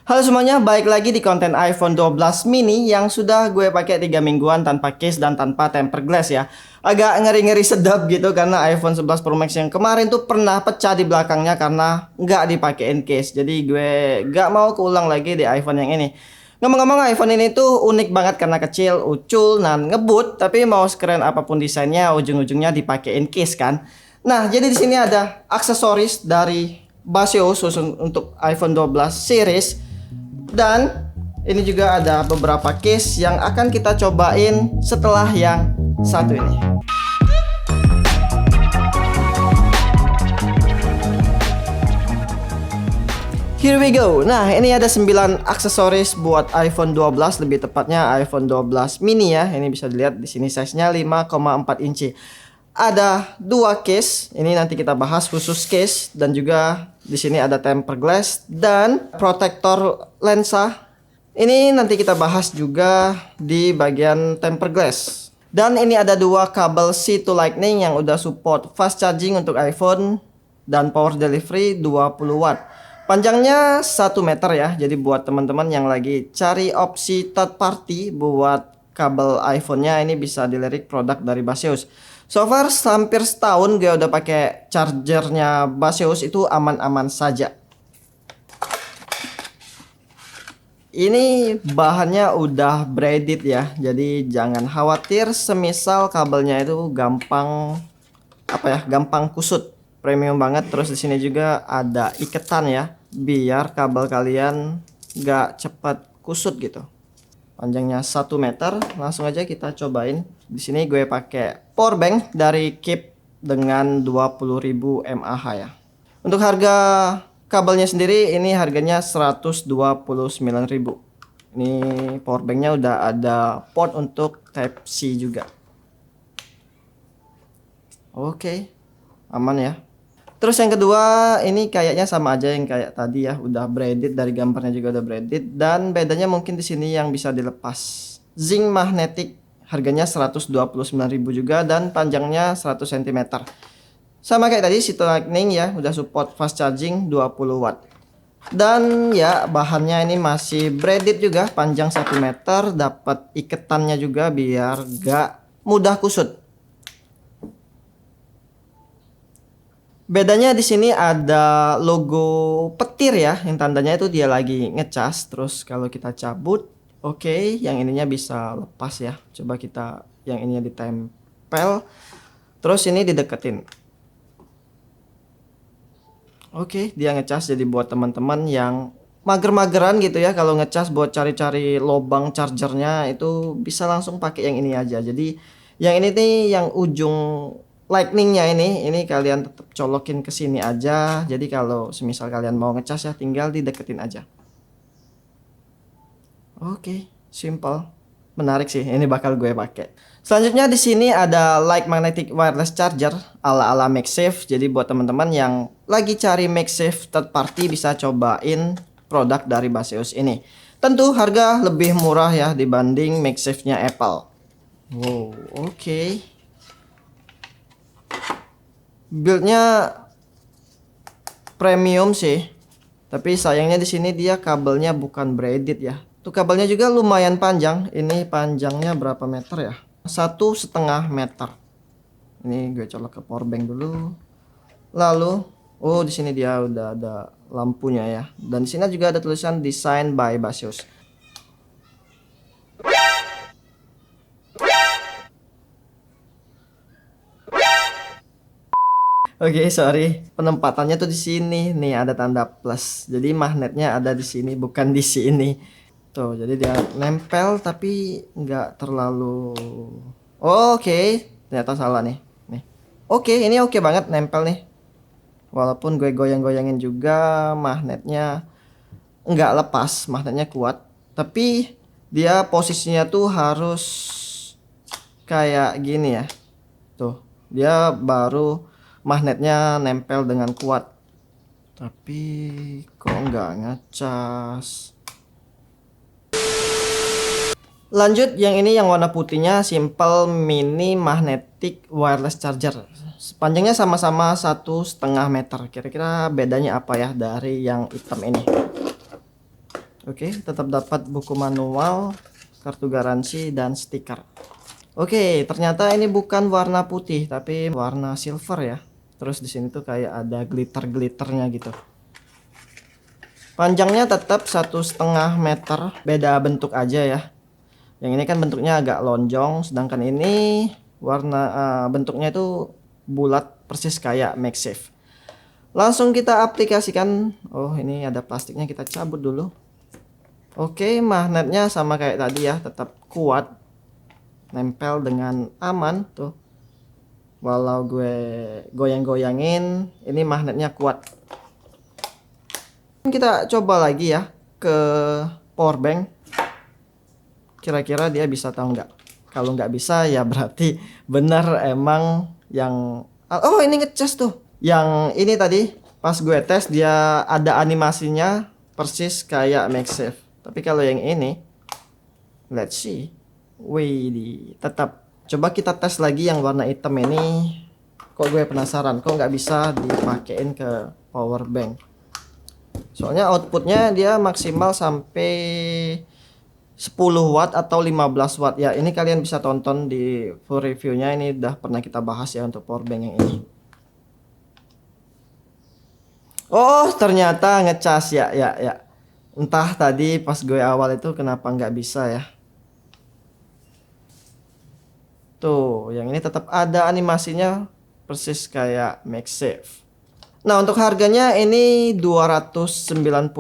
Halo semuanya, balik lagi di konten iPhone 12 mini yang sudah gue pakai 3 mingguan tanpa case dan tanpa tempered glass ya. Agak ngeri-ngeri sedap gitu karena iPhone 11 Pro Max yang kemarin tuh pernah pecah di belakangnya karena nggak dipakein case. Jadi gue nggak mau keulang lagi di iPhone yang ini. Ngomong-ngomong, iPhone ini tuh unik banget karena kecil, ucul, dan ngebut. Tapi mau sekeren apapun desainnya, ujung-ujungnya dipakein case kan. Nah, jadi di sini ada aksesoris dari Basio khusus untuk iPhone 12 series. Dan ini juga ada beberapa case yang akan kita cobain setelah yang satu ini. Here we go. Nah, ini ada 9 aksesoris buat iPhone 12, lebih tepatnya iPhone 12 mini ya. Ini bisa dilihat di sini size-nya 5,4 inci. Ada 2 case. Ini nanti kita bahas khusus case, dan juga di sini ada tempered glass dan protektor lensa. Ini nanti kita bahas juga di bagian tempered glass. Dan ini ada 2 kabel C to Lightning yang udah support fast charging untuk iPhone dan power delivery 20 watt. Panjangnya 1 meter ya. Jadi buat teman-teman yang lagi cari opsi third party buat kabel iPhone-nya, ini bisa dilirik produk dari Baseus. So far hampir setahun gue udah pakai chargernya Baseus, itu aman-aman saja. Ini bahannya udah braided ya, jadi jangan khawatir semisal kabelnya itu gampang gampang kusut. Premium banget. Terus di sini juga ada iketan ya, biar kabel kalian gak cepat kusut gitu. Panjangnya 1 meter. Langsung aja kita cobain. Di sini gue pakai power bank dari Keep dengan 20.000 mAh ya. Untuk harga kabelnya sendiri ini harganya 129.000. Ini power banknya udah ada port untuk Type C juga. Oke, aman ya. Terus yang kedua, ini kayaknya sama aja yang kayak tadi ya, udah braided, dari gambarnya juga udah braided, dan bedanya mungkin di sini yang bisa dilepas. Zinc magnetic, harganya 129.000 juga, dan panjangnya 100 cm. Sama kayak tadi, City Lightning ya, udah support fast charging 20 watt. Dan ya, bahannya ini masih braided juga, panjang 1 meter, dapat iketannya juga biar gak mudah kusut. Bedanya di sini ada logo petir ya, yang tandanya itu dia lagi ngecas. Terus kalau kita cabut, oke, yang ininya bisa lepas ya. Coba kita yang ininya ditempel. Terus ini dideketin. Oke, dia ngecas. Jadi buat teman-teman yang mager-mageran gitu ya, kalau ngecas buat cari-cari lubang chargernya, itu bisa langsung pakai yang ini aja. Jadi yang ini nih, yang ujung lightningnya ini kalian tetap colokin ke sini aja. Jadi kalau semisal kalian mau ngecas ya, tinggal dideketin aja. Oke, simple, menarik sih. Ini bakal gue pakai. Selanjutnya di sini ada light magnetic wireless charger ala-ala MagSafe. Jadi buat teman-teman yang lagi cari MagSafe third party, bisa cobain produk dari Baseus ini. Tentu harga lebih murah ya dibanding MagSafe-nya Apple. Wow, oke. Buildnya premium sih, tapi sayangnya di sini dia kabelnya bukan braided ya. Tuh kabelnya juga lumayan panjang. Ini panjangnya berapa meter ya? 1,5 meter. Ini gue colok ke power bank dulu. Lalu, oh di sini dia udah ada lampunya ya. Dan di sini juga ada tulisan design by Baseus. Oke, sorry. Penempatannya tuh di sini. Nih ada tanda plus. Jadi magnetnya ada di sini, bukan di sini. Tuh, jadi dia nempel tapi nggak terlalu. Oke, ternyata salah nih. Nih. Oke, ini oke banget nempel nih. Walaupun gue goyang-goyangin juga, magnetnya nggak lepas, magnetnya kuat. Tapi dia posisinya tuh harus kayak gini ya. Tuh, dia baru magnetnya nempel dengan kuat. Tapi kok nggak ngecas. Lanjut, yang ini yang warna putihnya simple mini magnetic wireless charger. Panjangnya sama-sama 1,5 meter. Kira-kira bedanya apa ya dari yang hitam ini? Oke, tetap dapat buku manual, kartu garansi, dan stiker. Oke, ternyata ini bukan warna putih tapi warna silver ya. Terus di sini tuh kayak ada glitter-glitternya gitu. Panjangnya tetap 1,5 meter, beda bentuk aja ya. Yang ini kan bentuknya agak lonjong, sedangkan ini warna bentuknya itu bulat persis kayak MagSafe. Langsung kita aplikasikan. Oh, ini ada plastiknya, kita cabut dulu. Oke, magnetnya sama kayak tadi ya, tetap kuat, nempel dengan aman tuh. Walau gue goyang-goyangin, ini magnetnya kuat. Kita coba lagi ya ke power bank. Kira-kira dia bisa tahu nggak? Kalau nggak bisa ya berarti benar emang yang... Oh, ini ngecas tuh. Yang ini tadi pas gue tes dia ada animasinya persis kayak MagSafe. Tapi kalau yang ini, let's see. Wih, tetap. Coba kita tes lagi yang warna hitam ini. Kok gue penasaran, kok nggak bisa dipakein ke power bank. Soalnya outputnya dia maksimal sampai 10 watt atau 15 watt. Ya, ini kalian bisa tonton di full reviewnya. Ini udah pernah kita bahas ya untuk power bank yang ini. Oh, ternyata ngecas ya. Entah tadi pas gue awal itu kenapa nggak bisa ya. Tuh, yang ini tetap ada animasinya persis kayak MagSafe. Nah, untuk harganya ini 299.000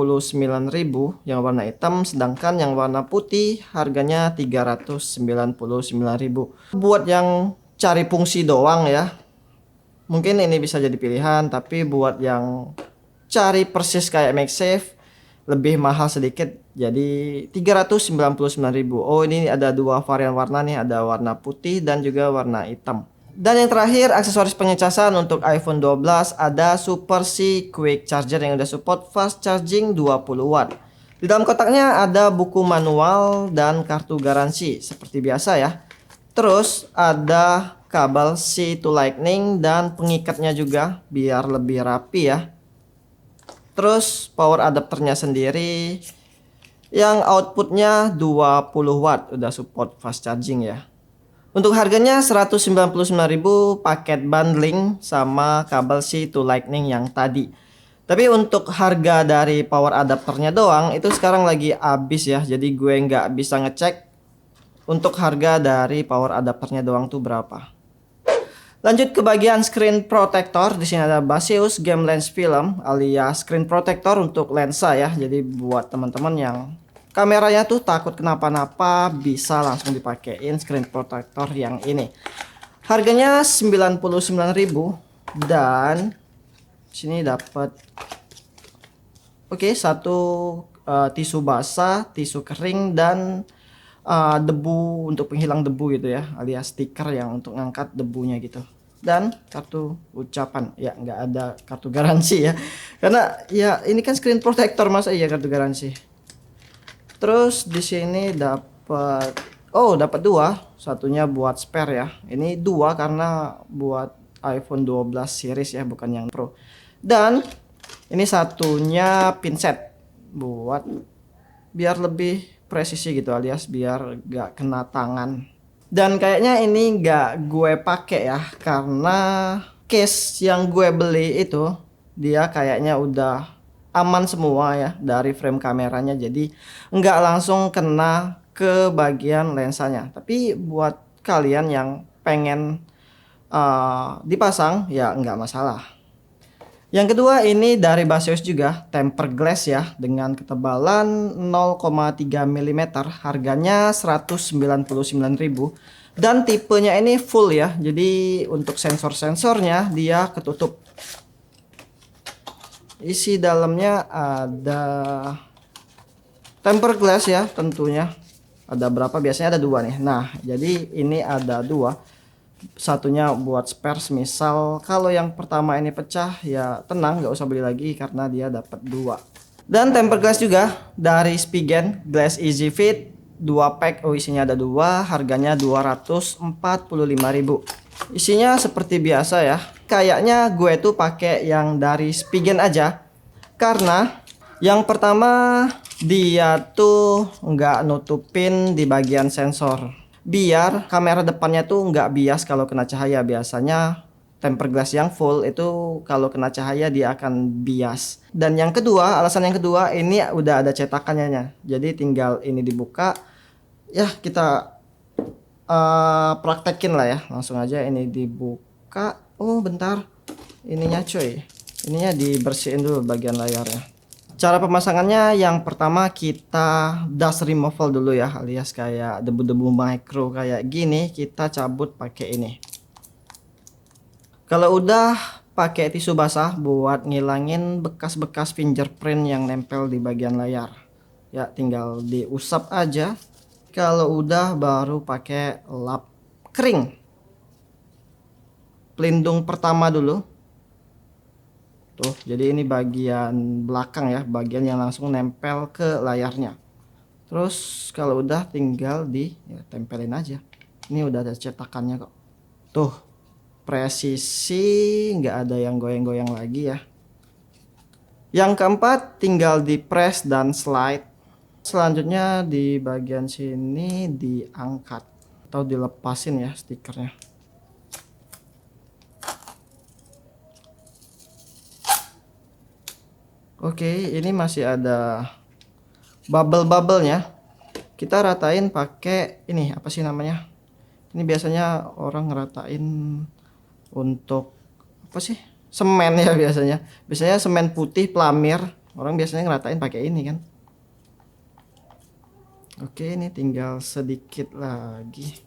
yang warna hitam, sedangkan yang warna putih harganya 399.000. Buat yang cari fungsi doang ya, mungkin ini bisa jadi pilihan, tapi buat yang cari persis kayak MagSafe lebih mahal sedikit, jadi 399.000. Oh, ini ada dua varian warna nih, ada warna putih dan juga warna hitam. Dan yang terakhir, aksesoris pengecasan untuk iPhone 12 ada Super C Quick Charger yang udah support fast charging 20 watt. Di dalam kotaknya ada buku manual dan kartu garansi seperti biasa ya. Terus ada kabel C to Lightning dan pengikatnya juga biar lebih rapi ya. Terus power adapternya sendiri yang outputnya 20 watt, udah support fast charging ya. Untuk harganya 199.000 paket bundling sama kabel C to Lightning yang tadi. Tapi untuk harga dari power adapternya doang itu sekarang lagi habis ya. Jadi gue nggak bisa ngecek untuk harga dari power adapternya doang tuh berapa. Lanjut ke bagian screen protector. Di sini ada Baseus Game Lens Film alias screen protector untuk lensa ya. Jadi buat teman-teman yang kameranya tuh takut kenapa-napa bisa langsung dipakein screen protector yang ini. Harganya 99.000 dan sini dapat satu tisu basah, tisu kering dan debu untuk penghilang debu gitu ya, alias stiker yang untuk ngangkat debunya gitu. Dan kartu ucapan ya, nggak ada kartu garansi ya, karena ya ini kan screen protector, masa iya kartu garansi. Terus di sini dapat dapat dua, satunya buat spare ya. Ini dua karena buat iPhone 12 series ya, bukan yang Pro. Dan ini satunya pinset buat biar lebih presisi gitu, alias biar gak kena tangan. Dan kayaknya ini gak gue pakai ya, karena case yang gue beli itu dia kayaknya udah aman semua ya dari frame kameranya, jadi nggak langsung kena ke bagian lensanya. Tapi buat kalian yang pengen dipasang ya nggak masalah. Yang kedua ini dari Baseus juga, tempered glass ya, dengan ketebalan 0,3 mm, harganya 199.000 dan tipenya ini full ya. Jadi untuk sensor-sensornya dia ketutup. Isi dalamnya ada tempered glass ya tentunya. Ada berapa? Biasanya ada dua nih. Nah, jadi ini ada dua. Satunya buat spare, misal kalau yang pertama ini pecah ya tenang, nggak usah beli lagi karena dia dapat dua. Dan tempered glass juga dari Spigen Glass Easy Fit 2 pack. Isinya ada dua, harganya 245.000. Isinya seperti biasa ya. Kayaknya gue tuh pakai yang dari Spigen aja, karena yang pertama dia tuh nggak nutupin di bagian sensor, biar kamera depannya tuh nggak bias kalau kena cahaya. Biasanya tempered glass yang full itu kalau kena cahaya dia akan bias. Dan yang kedua, alasan yang kedua, ini udah ada cetakannya, jadi tinggal ini dibuka ya, kita praktekin lah ya. Langsung aja ini dibuka. Oh bentar, ininya cuy, ininya dibersihin dulu bagian layarnya. Cara pemasangannya, yang pertama kita dust removal dulu ya, alias kayak debu-debu micro kayak gini kita cabut pakai ini. Kalau udah, pakai tisu basah buat ngilangin bekas-bekas fingerprint yang nempel di bagian layar. Ya tinggal diusap aja. Kalau udah baru pakai lap kering. Pelindung pertama dulu. Tuh, jadi ini bagian belakang ya, bagian yang langsung nempel ke layarnya. Terus kalau udah tinggal tempelin aja. Ini udah ada cetakannya kok. Tuh, presisi, nggak ada yang goyang-goyang lagi ya. Yang keempat, tinggal di press dan slide. Selanjutnya di bagian sini diangkat atau dilepasin ya stikernya. Oke, ini masih ada bubble-bubblenya. Kita ratain pakai ini, apa sih namanya? Ini biasanya orang ngeratain untuk apa sih? Semen ya biasanya. Biasanya semen putih pelamir. Orang biasanya ngeratain pakai ini kan. Oke, ini tinggal sedikit lagi.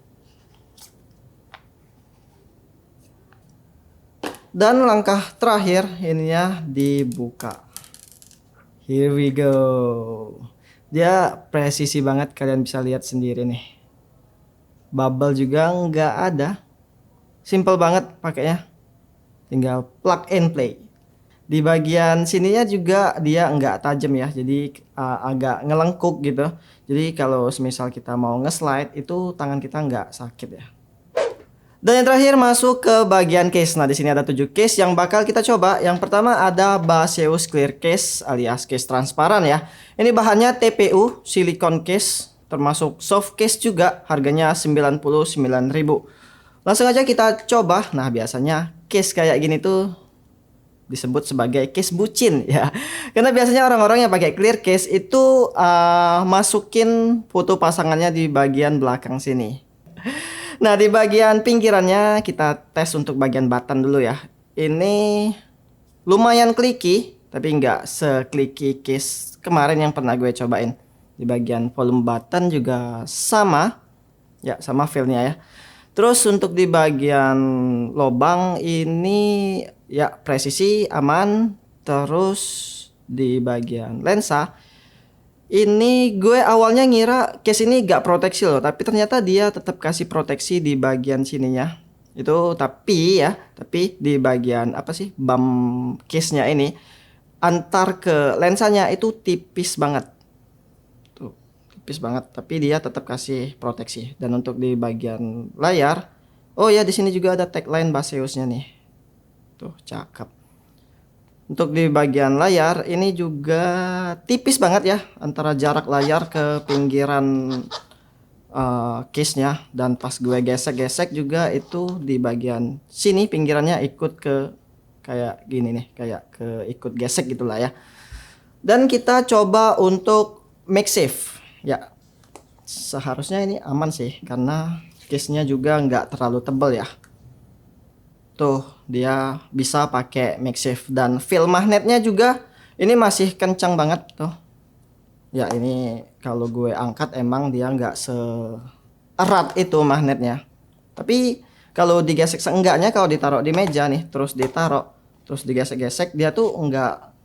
Dan langkah terakhir ininya dibuka. Here we go. Dia presisi banget, kalian bisa lihat sendiri nih. Bubble juga nggak ada. Simple banget pakainya. Tinggal plug and play. Di bagian sininya juga dia nggak tajam ya, jadi agak ngelengkuk gitu. Jadi kalau semisal kita mau nge-slide itu tangan kita nggak sakit ya. Dan yang terakhir masuk ke bagian case. Nah di sini ada 7 case yang bakal kita coba. Yang pertama ada Baseus Clear Case alias case transparan ya. Ini bahannya TPU silicone case, termasuk soft case juga. Harganya 99.000. Langsung aja kita coba. Nah biasanya case kayak gini tuh disebut sebagai case bucin ya. Karena biasanya orang-orang yang pakai clear case itu masukin foto pasangannya di bagian belakang sini. Nah, di bagian pinggirannya kita tes untuk bagian button dulu ya. Ini lumayan clicky, tapi nggak se-clicky case kemarin yang pernah gue cobain. Di bagian volume button juga sama. Ya, sama feel-nya ya. Terus untuk di bagian lubang ini ya presisi aman. Terus di bagian lensa ini gue awalnya ngira case ini gak proteksi loh, tapi ternyata dia tetap kasih proteksi di bagian sininya. Itu tapi di bagian apa sih bump case-nya ini antar ke lensanya itu tipis banget. Tipis banget, tapi dia tetap kasih proteksi. Dan untuk di bagian layar, oh ya di sini juga ada tagline Baseusnya nih. Tuh, cakep. Untuk di bagian layar ini juga tipis banget ya antara jarak layar ke pinggiran case-nya. Dan pas gue gesek-gesek juga itu di bagian sini pinggirannya ikut ke kayak gini nih, kayak ke ikut gesek gitulah ya. Dan kita coba untuk MagSafe. Ya, seharusnya ini aman sih karena case-nya juga nggak terlalu tebal ya. Tuh, dia bisa pakai MagSafe dan feel magnetnya juga ini masih kencang banget tuh. Ya, ini kalau gue angkat emang dia nggak seerat itu magnetnya. Tapi kalau digesek seenggaknya kalau ditaruh di meja nih, terus digesek-gesek dia tuh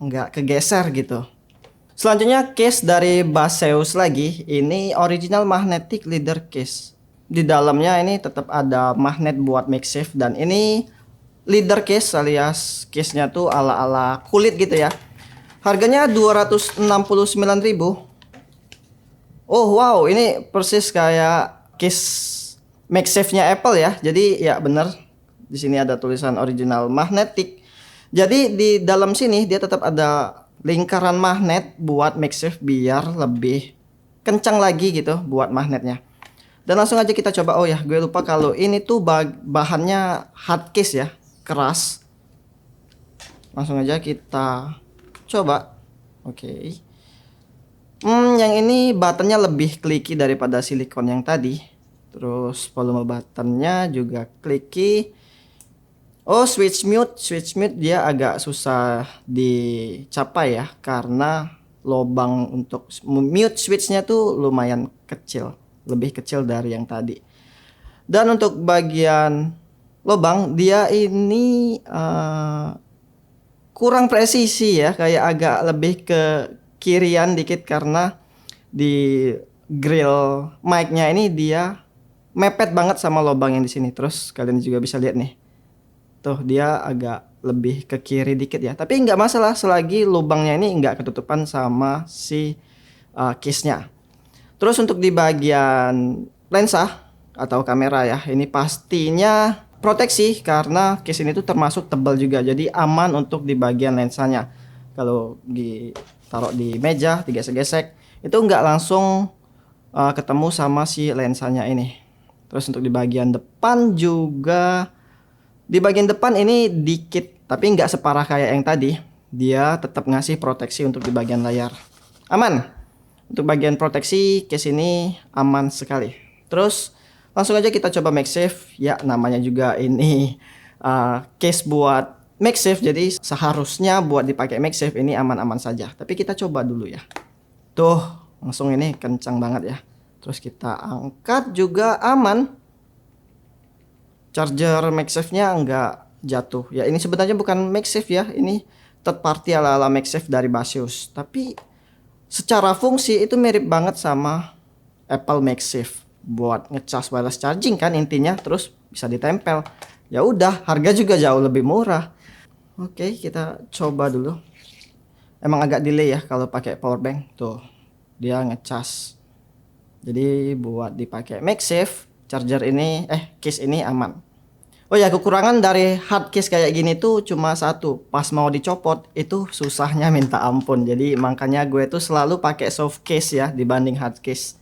nggak kegeser gitu. Selanjutnya case dari Baseus lagi, ini original magnetic leather case. Di dalamnya ini tetap ada magnet buat MagSafe dan ini leather case alias case-nya tuh ala-ala kulit gitu ya. Harganya 269.000. Oh wow, ini persis kayak case MagSafe-nya Apple ya. Jadi ya bener, di sini ada tulisan original magnetic. Jadi di dalam sini dia tetap ada lingkaran magnet buat MagSafe biar lebih kencang lagi gitu buat magnetnya. Dan langsung aja kita coba. Oh ya, gue lupa kalau ini tuh bahannya hard case ya, keras. Langsung aja kita coba. Oke. Yang ini buttonnya lebih clicky daripada silikon yang tadi. Terus volume buttonnya juga clicky. Oh, switch mute dia agak susah dicapai ya, karena lubang untuk mute switchnya tuh lumayan kecil, lebih kecil dari yang tadi. Dan untuk bagian lubang dia ini kurang presisi ya, kayak agak lebih ke kirian dikit karena di grill mic-nya ini dia mepet banget sama lubang yang di sini. Terus kalian juga bisa lihat nih. Tuh dia agak lebih ke kiri dikit ya. Tapi nggak masalah selagi lubangnya ini nggak ketutupan sama si case-nya. Terus untuk di bagian lensa atau kamera ya, ini pastinya proteksi karena case ini tuh termasuk tebal juga. Jadi aman untuk di bagian lensanya. Kalau ditaruh di meja, digesek-gesek, itu nggak langsung ketemu sama si lensanya ini. Terus untuk di bagian depan juga, di bagian depan ini dikit, tapi nggak separah kayak yang tadi. Dia tetap ngasih proteksi untuk di bagian layar. Aman. Untuk bagian proteksi case ini aman sekali. Terus langsung aja kita coba MagSafe. Ya namanya juga ini case buat MagSafe, jadi seharusnya buat dipakai MagSafe ini aman-aman saja. Tapi kita coba dulu ya. Tuh langsung ini kencang banget ya. Terus kita angkat juga aman. Charger MagSafe-nya nggak jatuh. Ya ini sebenarnya bukan MagSafe ya, ini third party ala-ala MagSafe dari Basius. Tapi secara fungsi itu mirip banget sama Apple MagSafe buat ngecas wireless charging kan intinya, terus bisa ditempel. Ya udah, harga juga jauh lebih murah. Oke, kita coba dulu. Emang agak delay ya kalau pakai power bank. Tuh, dia ngecas. Jadi buat dipakai MagSafe, charger ini case ini aman. Oh ya, kekurangan dari hard case kayak gini tuh cuma satu, pas mau dicopot itu susahnya minta ampun. Jadi makanya gue tuh selalu pakai soft case ya dibanding hard case,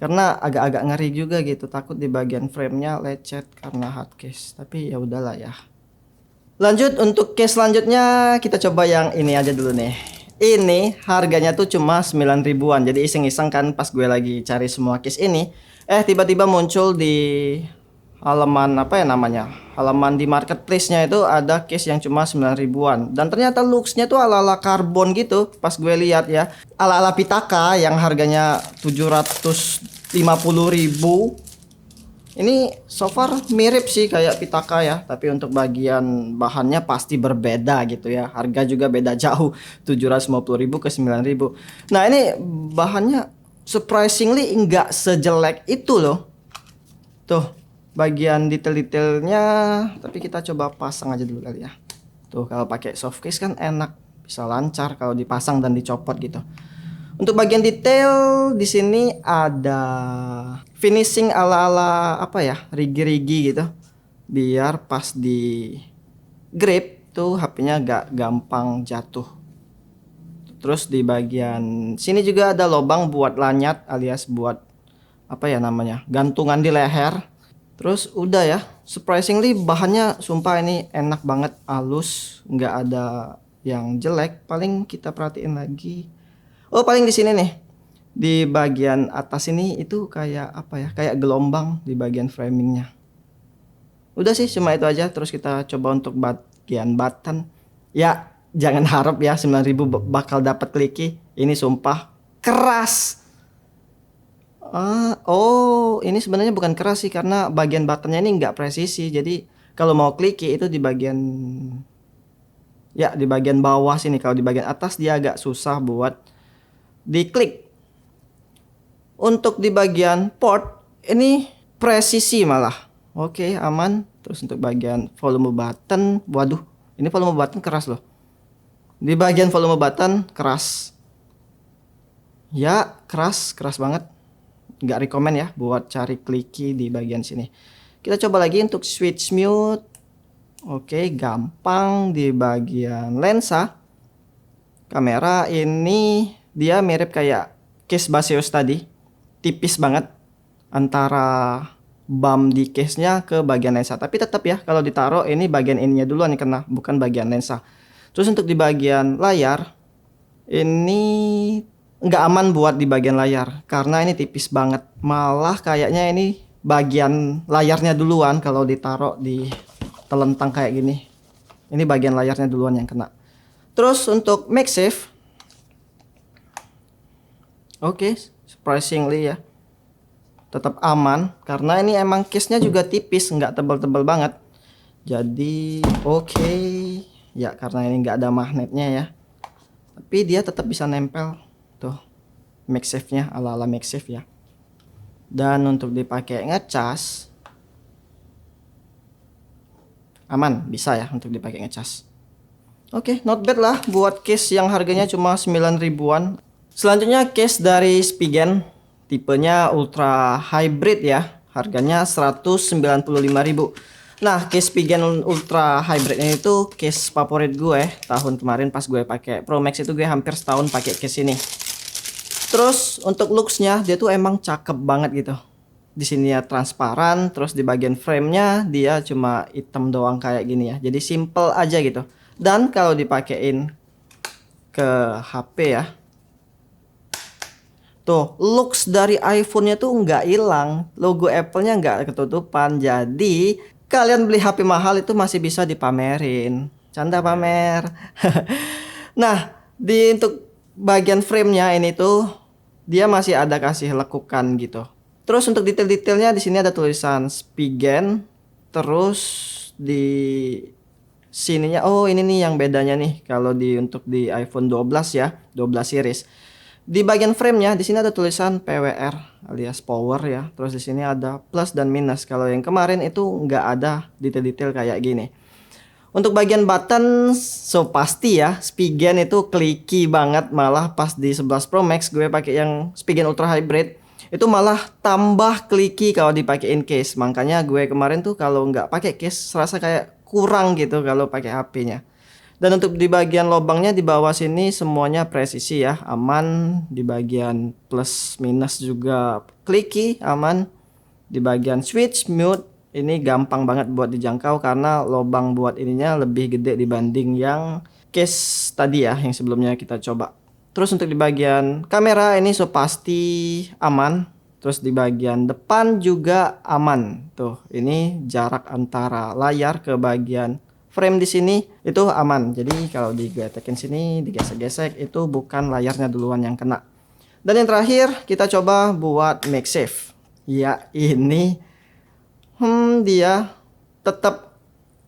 karena agak-agak ngeri juga gitu, takut di bagian framenya lecet karena hard case. Tapi ya udahlah ya. Lanjut untuk case selanjutnya, kita coba yang ini aja dulu nih. Ini harganya tuh cuma 9 ribuan. Jadi iseng-iseng kan pas gue lagi cari semua case ini, tiba-tiba muncul di halaman apa ya namanya, halaman di marketplace-nya itu ada case yang cuma 9 ribuan. Dan ternyata looks-nya tuh ala-ala karbon gitu. Pas gue lihat ya, ala-ala Pitaka yang harganya 750 ribu. Ini so far mirip sih kayak Pitaka ya, tapi untuk bagian bahannya pasti berbeda gitu ya. Harga juga beda jauh, 750 ribu ke 9 ribu. Nah ini bahannya surprisingly nggak sejelek itu loh. Tuh bagian detail-detailnya, tapi kita coba pasang aja dulu kali ya. Tuh kalau pakai soft case kan enak, bisa lancar kalau dipasang dan dicopot gitu. Untuk bagian detail di sini ada finishing ala-ala apa ya, rigi-rigi gitu. Biar pas di grip tuh HP-nya gak gampang jatuh. Terus di bagian sini juga ada lubang buat lanyat alias buat apa ya namanya, gantungan di leher. Terus udah ya, surprisingly bahannya sumpah ini enak banget, halus, nggak ada yang jelek. Paling kita perhatiin lagi. Oh paling di sini nih, di bagian atas ini itu kayak apa ya, kayak gelombang di bagian framingnya. Udah sih cuma itu aja. Terus kita coba untuk bagian button. Ya jangan harap ya 9.000 bakal dapat clicky. Ini sumpah keras. Oh ini sebenarnya bukan keras sih, karena bagian buttonnya ini nggak presisi. Jadi kalau mau clicky itu di bagian, ya di bagian bawah sini. Kalau di bagian atas dia agak susah buat diklik. Untuk di bagian port ini presisi malah. Oke aman. Terus untuk bagian volume button, waduh ini volume button keras loh. Di bagian volume button keras. Ya keras banget. Nggak rekomen ya buat cari clicky di bagian sini. Kita coba lagi untuk switch mute. Oke gampang. Di bagian lensa kamera ini dia mirip kayak case Baseus tadi, tipis banget antara bump di case-nya ke bagian lensa. Tapi tetap ya, kalau ditaruh ini bagian ininya duluan yang kena, bukan bagian lensa. Terus untuk di bagian layar, ini nggak aman buat di bagian layar karena ini tipis banget. Malah kayaknya ini bagian layarnya duluan kalau ditaruh di telentang kayak gini. Ini bagian layarnya duluan yang kena. Terus untuk MagSafe, oke, surprisingly ya, tetap aman karena ini emang case-nya juga tipis, nggak tebal-tebal banget. Jadi oke, ya karena ini nggak ada magnetnya ya, tapi dia tetap bisa nempel tuh MagSafe-nya ala-ala MagSafe ya. Dan untuk dipakai ngecas aman, bisa ya untuk dipakai ngecas. Oke, not bad lah buat case yang harganya cuma 9 ribuan. Selanjutnya case dari Spigen, tipenya Ultra Hybrid ya, harganya 195.000. Nah, case Spigen Ultra Hybrid ini tuh case favorit gue tahun kemarin pas gue pakai Pro Max itu, gue hampir setahun pakai case ini. Terus untuk looksnya dia tuh emang cakep banget gitu. Di sini ya transparan, terus di bagian frame-nya dia cuma hitam doang kayak gini ya. Jadi simple aja gitu. Dan kalau dipakein ke HP ya, tuh looks dari iPhone-nya tuh nggak hilang, logo Apple-nya nggak ketutupan. Jadi kalian beli HP mahal itu masih bisa dipamerin. Canda pamer. Nah, di untuk bagian frame-nya ini tuh dia masih ada kasih lekukan gitu. Terus untuk detail-detailnya di sini ada tulisan Spigen. Terus di sininya, oh ini nih yang bedanya nih kalau untuk di iPhone 12 ya, 12 series. Di bagian frame-nya di sini ada tulisan PWR alias power ya. Terus di sini ada plus dan minus. Kalau yang kemarin itu nggak ada detail-detail kayak gini. Untuk bagian button, so pasti ya Spigen itu clicky banget. Malah pas di 11 Pro Max gue pakai yang Spigen Ultra Hybrid, itu malah tambah clicky kalau dipakein case. Makanya gue kemarin tuh kalau nggak pakai case serasa kayak kurang gitu kalau pakai HP-nya. Dan untuk di bagian lubangnya di bawah sini semuanya presisi ya, aman. Di bagian plus minus juga clicky, aman. Di bagian switch mute ini gampang banget buat dijangkau karena lubang buat ininya lebih gede dibanding yang case tadi ya yang sebelumnya kita coba. Terus untuk di bagian kamera ini so pasti aman. Terus di bagian depan juga aman. Tuh, ini jarak antara layar ke bagian frame di sini itu aman. Jadi kalau digetekin sini, digesek-gesek itu bukan layarnya duluan yang kena. Dan yang terakhir kita coba buat MagSafe. Ya, ini dia tetap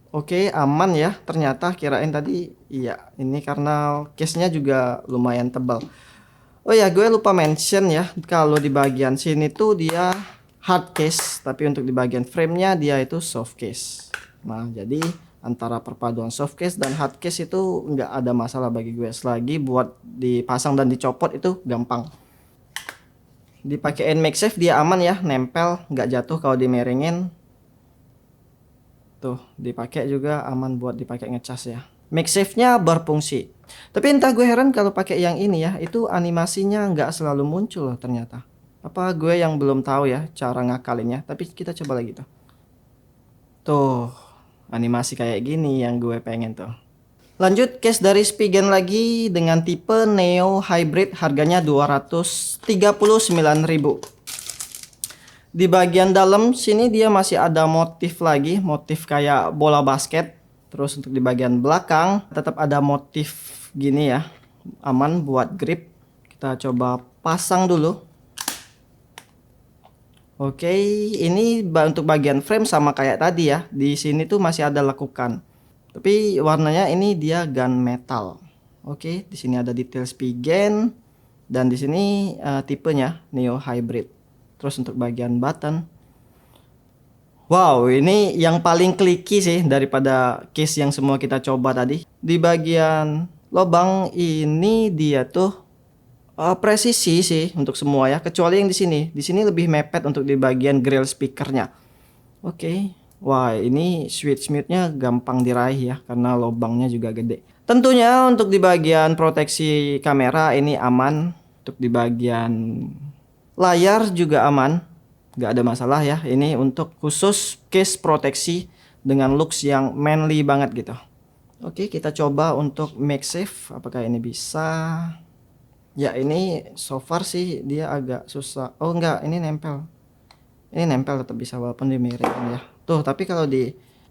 oke, aman ya. Ternyata kirain tadi iya, ini karena case-nya juga lumayan tebal. Oh ya, gue lupa mention ya, kalau di bagian sini tuh dia hard case, tapi untuk di bagian frame-nya dia itu soft case. Nah, jadi antara perpaduan soft case dan hard case itu nggak ada masalah bagi gue. Selagi buat dipasang dan dicopot itu gampang. Dipakein MagSafe dia aman ya, nempel, nggak jatuh kalau dimiringin. Tuh, dipakai juga aman buat dipakai ngecas ya. MagSafe-nya berfungsi. Tapi entah gue heran kalau pakai yang ini ya, itu animasinya nggak selalu muncul loh ternyata. Apa gue yang belum tahu ya cara ngakalinnya, tapi kita coba lagi tuh. Tuh, animasi kayak gini yang gue pengen tuh. Lanjut case dari Spigen lagi dengan tipe Neo Hybrid, harganya 239.000. Di bagian dalam sini dia masih ada motif lagi, motif kayak bola basket. Terus untuk di bagian belakang tetap ada motif gini ya, aman buat grip. Kita coba pasang dulu. Oke, ini untuk bagian frame sama kayak tadi ya. Di sini tuh masih ada lekukan. Tapi warnanya ini dia gunmetal. Oke, di sini ada detail Spigen dan di sini tipenya Neo Hybrid. Terus untuk bagian button, wow, ini yang paling clicky sih daripada case yang semua kita coba tadi. Di bagian lubang ini dia tuh presisi sih untuk semua ya, kecuali yang di sini. Di sini lebih mepet untuk di bagian grill speakernya. Oke. Wah, ini switch mute-nya gampang diraih ya karena lubangnya juga gede. Tentunya untuk di bagian proteksi kamera ini aman. Untuk di bagian layar juga aman, nggak ada masalah ya. Ini untuk khusus case proteksi dengan looks yang manly banget gitu. Oke, kita coba untuk MagSafe. Apakah ini bisa? Ya, ini so far sih dia agak susah. Oh enggak, ini nempel. Ini nempel tetap bisa walaupun dimiringin ya. Tuh, tapi kalau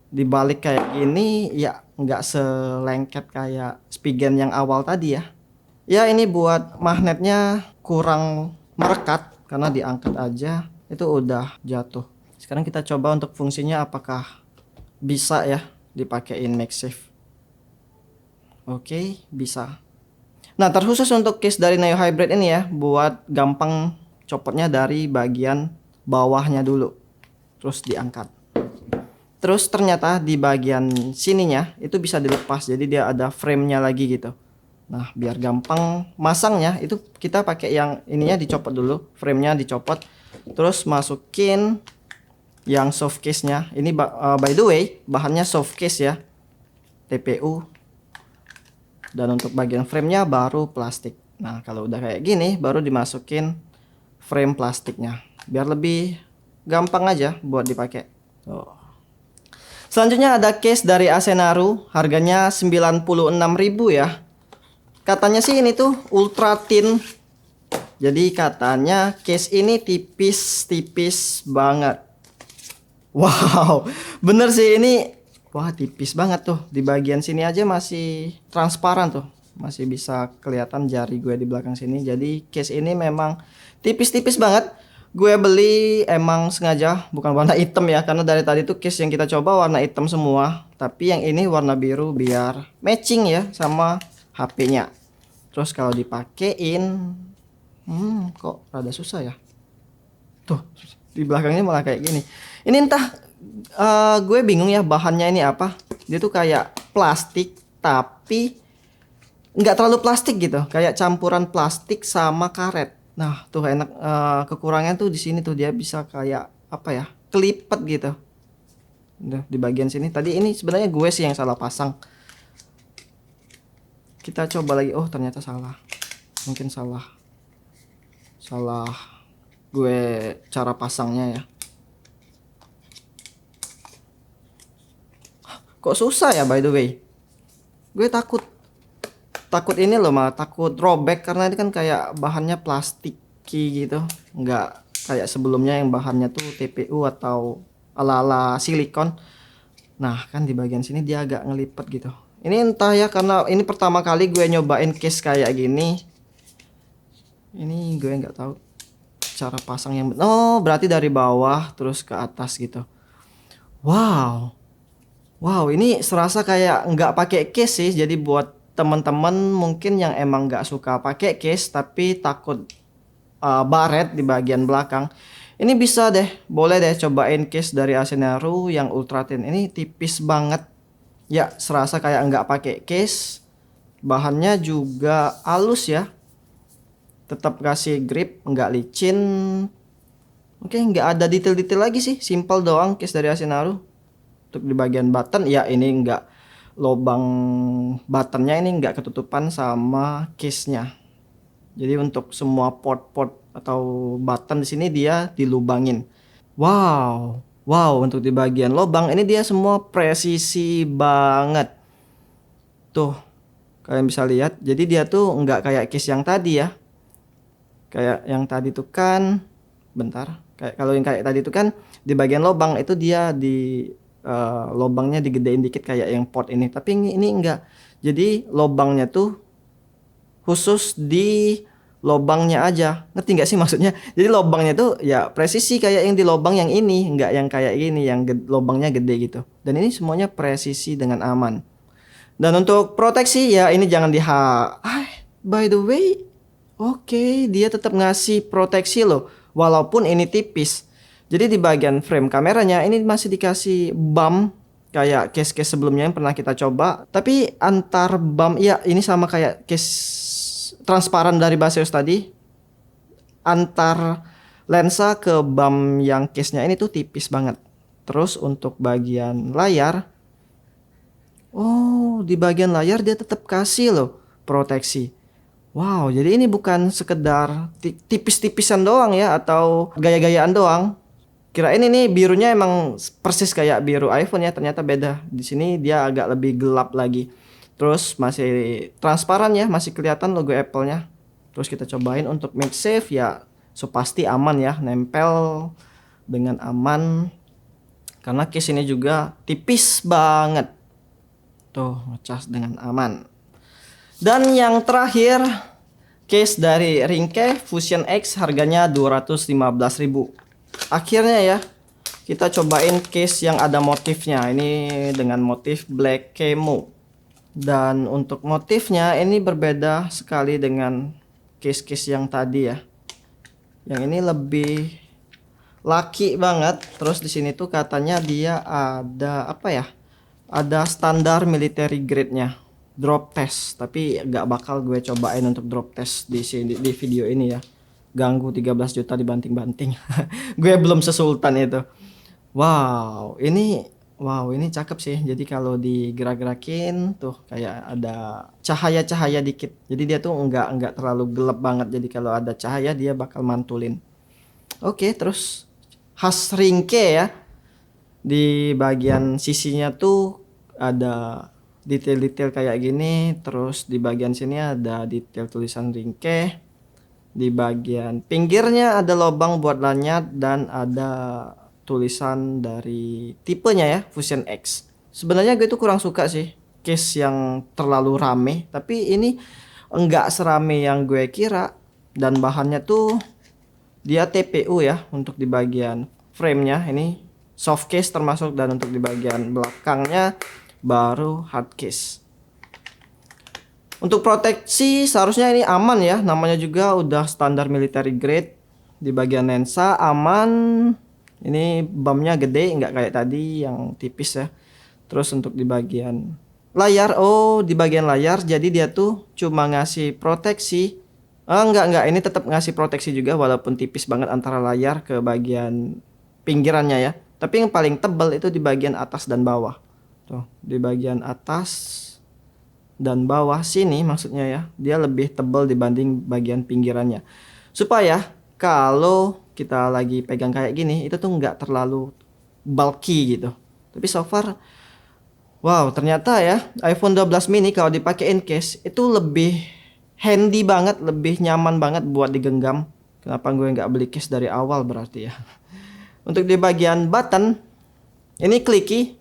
dibalik kayak gini ya nggak selengket kayak Spigen yang awal tadi ya. Ya, ini buat magnetnya kurang merekat karena diangkat aja itu udah jatuh. Sekarang kita coba untuk fungsinya apakah bisa ya dipakein MagSafe. Oke, bisa. Nah, terkhusus untuk case dari Neo Hybrid ini ya, buat gampang copotnya dari bagian bawahnya dulu, terus diangkat. Terus ternyata di bagian sininya itu bisa dilepas, jadi dia ada frame-nya lagi gitu. Nah, biar gampang masangnya itu kita pakai yang ininya dicopot dulu, frame-nya dicopot, terus masukin yang soft case-nya. Ini by the way, bahannya soft case ya, TPU. Dan untuk bagian frame-nya baru plastik. Nah, kalau udah kayak gini baru dimasukin frame plastiknya biar lebih gampang aja buat dipakai. Tuh. Selanjutnya ada case dari Asenaru, harganya 96.000 ya. Katanya sih ini tuh ultra thin. Jadi katanya case ini tipis-tipis banget. Wow, bener sih ini. Wah, tipis banget tuh. Di bagian sini aja masih transparan tuh. Masih bisa kelihatan jari gue di belakang sini. Jadi case ini memang tipis-tipis banget. Gue beli emang sengaja bukan warna hitam ya. Karena dari tadi tuh case yang kita coba warna hitam semua. Tapi yang ini warna biru biar matching ya sama HP-nya. Terus kalau dipakein, kok rada susah ya. Tuh, di belakangnya malah kayak gini. Ini entah gue bingung ya bahannya ini apa. Dia tuh kayak plastik tapi nggak terlalu plastik gitu, kayak campuran plastik sama karet. Nah tuh enak, kekurangannya tuh di sini tuh dia bisa kayak apa ya, kelipet gitu. Udah di bagian sini tadi ini sebenarnya gue sih yang salah pasang. Kita coba lagi. Oh ternyata salah, mungkin salah gue cara pasangnya ya. Kok susah ya by the way. Gue takut ini loh, malah takut robek karena ini kan kayak bahannya plastiki gitu, nggak kayak sebelumnya yang bahannya tuh TPU atau ala-ala silikon. Nah kan di bagian sini dia agak ngelipet gitu. Ini entah ya karena ini pertama kali gue nyobain case kayak gini. Ini gue nggak tahu cara pasang yang oh berarti dari bawah terus ke atas gitu. Wow, ini serasa kayak nggak pakai case sih. Jadi buat teman-teman mungkin yang emang nggak suka pakai case tapi takut baret di bagian belakang, ini bisa deh, boleh deh cobain case dari Asenaru yang ultra thin. Ini tipis banget, ya serasa kayak nggak pakai case. Bahannya juga halus ya, tetap kasih grip, nggak licin. Oke, nggak ada detail-detail lagi sih, simple doang case dari Asenaru. Untuk di bagian button ya ini enggak, lubang buttonnya ini enggak ketutupan sama case-nya. Jadi untuk semua port-port atau button di sini dia dilubangin. Wow, untuk di bagian lubang ini dia semua presisi banget. Tuh, kalian bisa lihat. Jadi dia tuh enggak kayak case yang tadi ya. Kayak yang tadi tuh kan, bentar. Kayak kalau yang kayak tadi tuh kan di bagian lubang itu dia di lubangnya digedein dikit kayak yang port ini, tapi ini enggak. Jadi lubangnya tuh khusus di lubangnya aja, ngerti nggak sih maksudnya? Jadi lubangnya tuh ya presisi kayak yang di lubang yang ini, enggak yang kayak gini yang lubangnya gede gitu. Dan ini semuanya presisi dengan aman. Dan untuk proteksi ya ini jangan by the way, oke, dia tetap ngasih proteksi loh walaupun ini tipis. Jadi di bagian frame kameranya ini masih dikasih bump kayak case-case sebelumnya yang pernah kita coba. Tapi antar bump ya ini sama kayak case transparan dari Baseus tadi. Antar lensa ke bump yang case-nya ini tuh tipis banget. Terus untuk bagian layar Oh, di bagian layar dia tetap kasih loh proteksi. Wow, jadi ini bukan sekedar tipis-tipisan doang ya atau gaya-gayaan doang. Kirain ini birunya emang persis kayak biru iPhone ya, ternyata beda. Di sini dia agak lebih gelap lagi. Terus masih transparan ya, masih kelihatan logo Apple-nya. Terus kita cobain untuk MagSafe ya, so pasti aman ya, nempel dengan aman. Karena case ini juga tipis banget. Tuh, ngecas dengan aman. Dan yang terakhir, case dari Ringke Fusion X harganya 215.000. Akhirnya ya, kita cobain case yang ada motifnya. Ini dengan motif black camo. Dan untuk motifnya ini berbeda sekali dengan case-case yang tadi ya. Yang ini lebih laki banget. Terus di sini tuh katanya dia ada apa ya? Ada standar military grade-nya, drop test, tapi nggak bakal gue cobain untuk drop test di sini di video ini ya. Ganggu 13 juta dibanting-banting. Gue belum sesultan itu. Wow, ini cakep sih. Jadi kalau digerak-gerakin tuh kayak ada cahaya-cahaya dikit. Jadi dia tuh nggak terlalu gelap banget. Jadi kalau ada cahaya dia bakal mantulin. Oke, terus khas Ringke ya. Di bagian sisinya tuh ada detail-detail kayak gini, terus di bagian sini ada detail tulisan Ringke. Di bagian pinggirnya ada lubang buat lanyard dan ada tulisan dari tipenya ya, Fusion X. Sebenarnya gue tuh kurang suka sih case yang terlalu rame, tapi ini enggak serame yang gue kira. Dan bahannya tuh dia TPU ya untuk di bagian frame-nya, ini soft case termasuk, dan untuk di bagian belakangnya baru hard case. Untuk proteksi seharusnya ini aman ya, namanya juga udah standar military grade. Di bagian lensa aman, ini bumnya gede nggak kayak tadi yang tipis ya. Terus untuk di bagian layar, oh di bagian layar jadi dia tuh cuma ngasih proteksi. Enggak, ini tetap ngasih proteksi juga walaupun tipis banget antara layar ke bagian pinggirannya ya. Tapi yang paling tebal itu di bagian atas dan bawah. Tuh, di bagian atas dan bawah sini maksudnya ya, dia lebih tebal dibanding bagian pinggirannya. Supaya kalau kita lagi pegang kayak gini, itu tuh nggak terlalu bulky gitu. Tapi so far, wow, ternyata ya iPhone 12 mini kalau dipakein case itu lebih handy banget, lebih nyaman banget buat digenggam. Kenapa gue nggak beli case dari awal berarti ya. Untuk di bagian button, ini clicky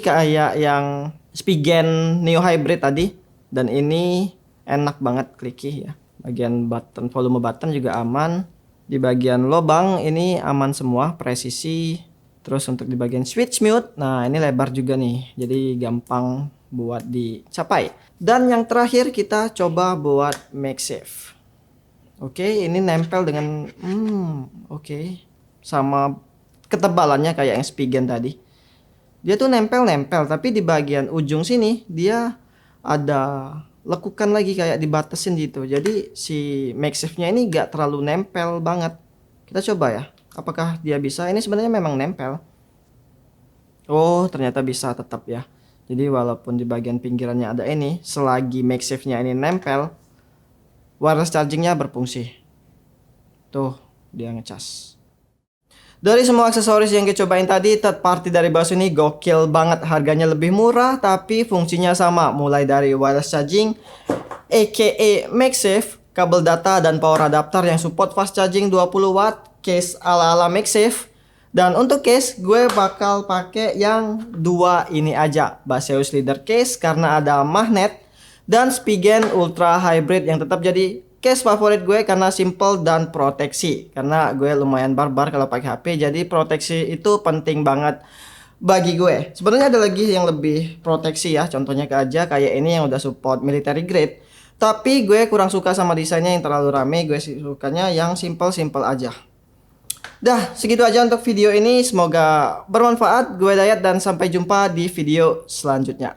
kayak yang Spigen Neo Hybrid tadi. Dan ini enak banget clicky ya. Bagian button, volume button juga aman. Di bagian lubang ini aman semua, presisi. Terus untuk di bagian switch mute, nah ini lebar juga nih, jadi gampang buat dicapai. Dan yang terakhir kita coba buat MagSafe. Oke, ini nempel dengan oke. Sama ketebalannya kayak yang Spigen tadi. Dia tuh nempel-nempel, tapi di bagian ujung sini dia ada lekukan lagi kayak dibatasin gitu. Jadi si MagSafe-nya ini gak terlalu nempel banget. Kita coba ya, apakah dia bisa? Ini sebenarnya memang nempel. Oh, ternyata bisa tetap ya. Jadi walaupun di bagian pinggirannya ada ini, selagi MagSafe-nya ini nempel, wireless charging-nya berfungsi. Tuh, dia ngecas. Dari semua aksesoris yang kita cobain tadi, third party dari Boss ini gokil banget. Harganya lebih murah tapi fungsinya sama. Mulai dari wireless charging, aka MagSafe, kabel data dan power adapter yang support fast charging 20 watt, case ala-ala MagSafe. Dan untuk case, gue bakal pakai yang dua ini aja. Baseus Leader case karena ada magnet, dan Spigen Ultra Hybrid yang tetap jadi case favorit gue karena simple dan proteksi. Karena gue lumayan barbar kalau pakai HP, jadi proteksi itu penting banget bagi gue. Sebenarnya ada lagi yang lebih proteksi ya, contohnya kayak ini yang udah support military grade. Tapi gue kurang suka sama desainnya yang terlalu rame, gue sukanya yang simple aja. Dah, segitu aja untuk video ini, semoga bermanfaat. Gue Dayat dan sampai jumpa di video selanjutnya.